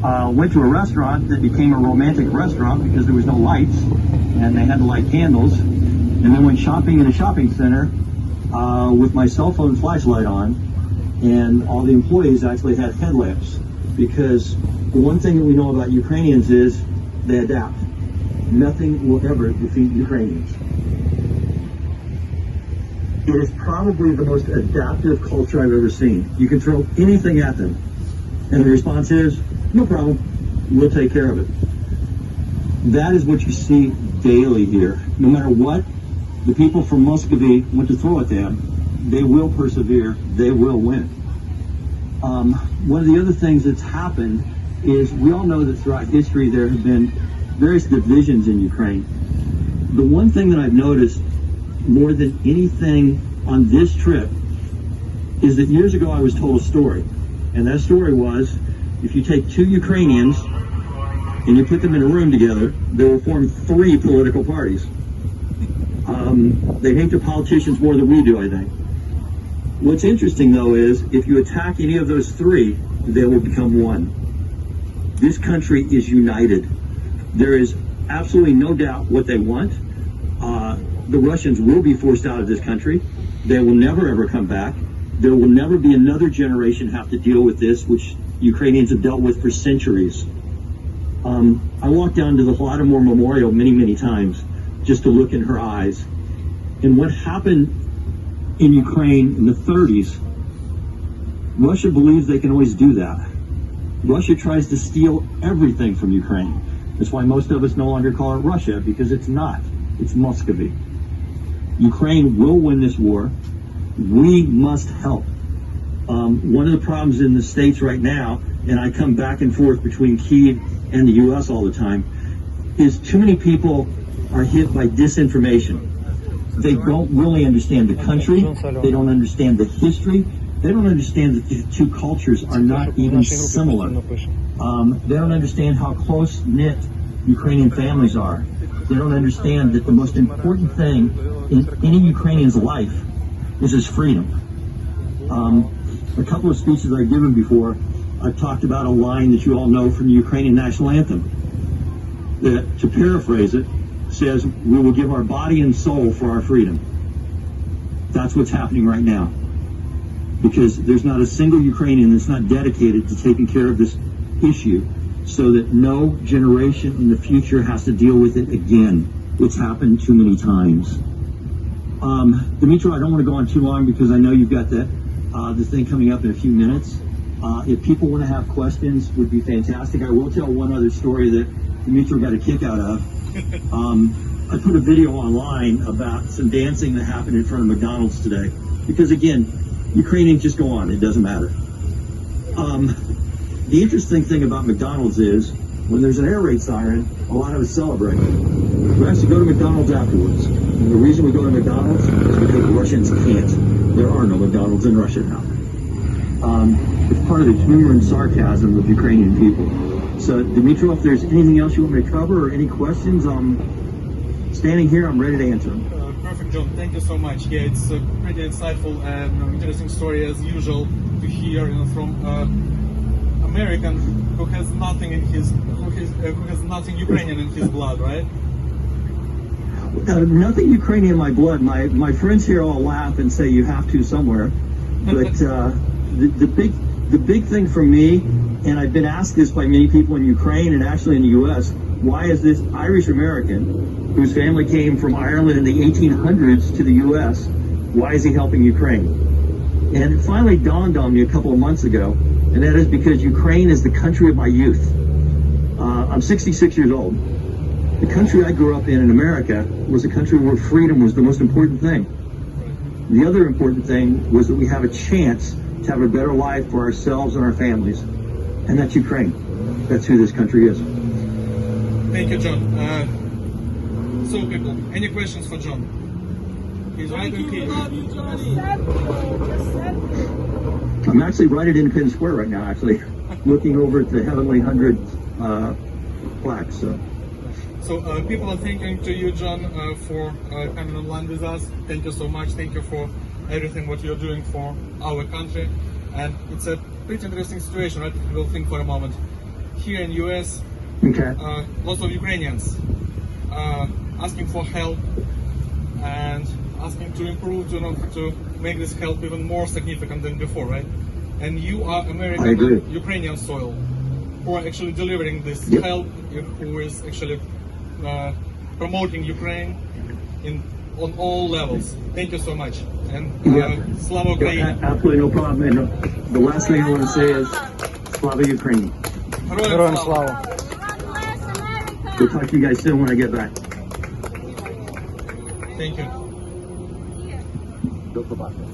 went to a restaurant that became a romantic restaurant because there was no lights and they had to light candles, and then went shopping in a shopping center with my cell phone flashlight on, and all the employees actually had headlamps, because the one thing that we know about Ukrainians is they adapt. Nothing will ever defeat Ukrainians. It is probably the most adaptive culture I've ever seen. You can throw anything at them, and the response is, no problem, we'll take care of it. That is what you see daily here. No matter what the people from Muscovy want to throw at them, they will persevere, they will win. One of the other things that's happened is, we all know that throughout history there have been various divisions in Ukraine. The one thing that I've noticed more than anything on this trip is that years ago I was told a story, and that story was, if you take two Ukrainians and you put them in a room together, they will form three political parties. They hate the politicians more than we do, I think. What's interesting, though, is if you attack any of those three, they will become one. This country is united. There is absolutely no doubt what they want. The Russians will be forced out of this country. They will never, ever come back. There will never be another generation have to deal with this, which Ukrainians have dealt with for centuries. I walked down to the Holodomor Memorial many, many times just to look in her eyes. And what happened in Ukraine in the 30s, Russia believes they can always do that. Russia tries to steal everything from Ukraine. That's why most of us no longer call it Russia, because it's not. It's Muscovy. Ukraine will win this war. We must help. One of the problems in the States right now, and I come back and forth between Kyiv and the U.S. all the time, is too many people are hit by disinformation. They don't really understand the country. They don't understand the history. They don't understand that the two cultures are not even similar. They don't understand how close-knit Ukrainian families are. They don't understand that the most important thing in any Ukrainian's life is his freedom. A couple of speeches I've given before, I've talked about a line that you all know from the Ukrainian national anthem, that, to paraphrase it, says, we will give our body and soul for our freedom. That's what's happening right now. Because there's not a single Ukrainian that's not dedicated to taking care of this issue, so that no generation in the future has to deal with it again. It's happened too many times. Dimitri, I don't want to go on too long because I know you've got the thing coming up in a few minutes. If people want to have questions, would be fantastic. I will tell one other story that Dimitri got a kick out of. I put a video online about some dancing that happened in front of McDonald's today. Because again, Ukrainians just go on, it doesn't matter. The interesting thing about McDonald's is, when there's an air raid siren, a lot of us celebrate. We actually go to McDonald's afterwards. And the reason we go to McDonald's is because the Russians can't. There are no McDonald's in Russia now. It's part of the humor and sarcasm of Ukrainian people. So, Dimitri, if there's anything else you want me to cover or any questions, I'm standing here, I'm ready to answer them. Perfect, John. Thank you so much. Yeah, it's a pretty insightful and interesting story as usual to hear, from American who has nothing in who has nothing Ukrainian in his blood, right? Nothing Ukrainian in my blood. My friends here all laugh and say you have to somewhere, but the big thing for me, and I've been asked this by many people in Ukraine and actually in the U.S., why is this Irish American whose family came from Ireland in the 1800s to the U.S., why is he helping Ukraine? And it finally dawned on me a couple of months ago, and that is because Ukraine is the country of my youth. I'm 66 years old. The country I grew up in America, was a country where freedom was the most important thing. The other important thing was that we have a chance to have a better life for ourselves and our families. And that's Ukraine. That's who this country is. Thank you, John. So, people, any questions for John? He's right in Kyiv. I'm actually right at Independence Square right now, actually, looking over at the Heavenly 100 plaque. So people are thanking to you, John, for coming online with us. Thank you so much. Thank you for everything what you're doing for our country. And it's a pretty interesting situation, right? If you will think for a moment. here in US, Okay. lots of Ukrainians asking for help and asking to improve, to make this help even more significant than before, right? And you are American I agree. and Ukrainian soil who are actually delivering this Yep. help, who is actually promoting Ukraine on all levels. Thank you so much. And Yeah. Slava Ukraini. Absolutely no problem. And the last thing I want to say is Slava Ukraine. Героям слава. We'll talk to you guys soon when I get back. Thank you. До побачення.